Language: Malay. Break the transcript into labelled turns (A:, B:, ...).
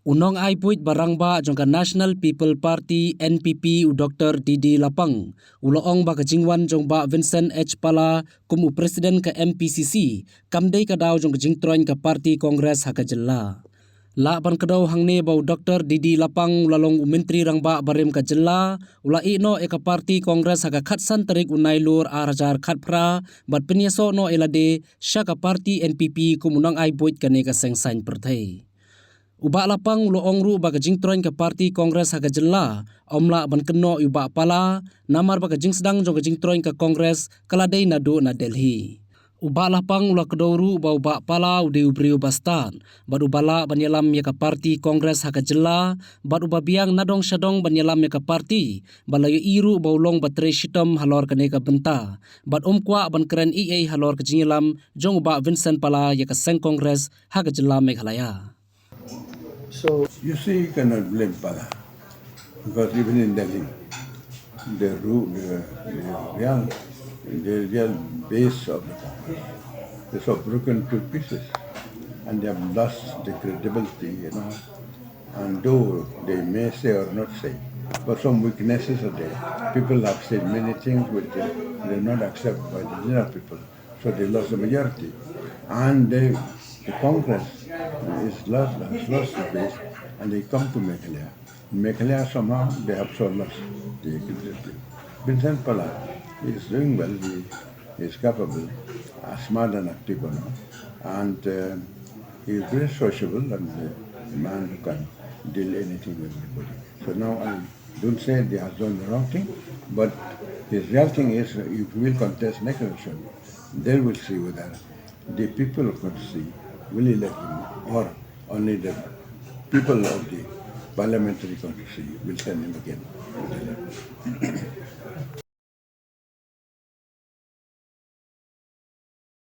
A: Unong ay puit barangba jong ka National People Party NPP u Dr. Didi Lapang. Uloong ba ka Jingwan jong ba Vincent H. Pala kumu Presiden ka MPCC. Kadei Kadau jong ka Jingtroin ka Parti Kongres haka jela. La ban kadau hangne bau Dr. Didi Lapang lalong menteri rangba barim ka jela. Ula no eka Parti Kongres haka khatsan tarik unai lur arajar khatpra. Bat penyeso no elade syaka Parti NPP kumunang ay puit kane ka sengsain perthai. Uba Lapang uloong ru baga Jingtroin ke Parti Kongres haga jela, omla ban keno uba pala, namar baga jing sedang jong Jingtroin ke Kongres Kadei Naduh na Delhi. Uba Lapang ula kedoru uba pala ude ubriu bastan, bad ubala banyalam ya ke Parti Kongres haga jela, bad uba biang nadong syadong banyalam ya ke Parti, balayu iru baulong batre shitom halor kene ke benta, bad kwa ban keren EA halor ke jingilam jong uba Vincent pala ya ke seng Kongres haga jela Meghalaya.
B: So you see, you cannot blame Pala because even in Delhi, the real base of the Congress is so broken to pieces, and they have lost the credibility, And though they may say or not say, but some weaknesses are there. People have said many things which they are not accepted by the general people, so they lost the majority, and the Congress has lost the base, and they come to Meghalaya. Meghalaya somehow they have so lost the credibility. Vincent Pala is doing well. He is capable, smart and active, and he is very sociable and a man who can deal anything with everybody. So now I don't say they have done the wrong thing, but the real thing is if we will contest next election, they will see whether the people are going to see will elect him or only the people of the parliamentary constituency will send him again.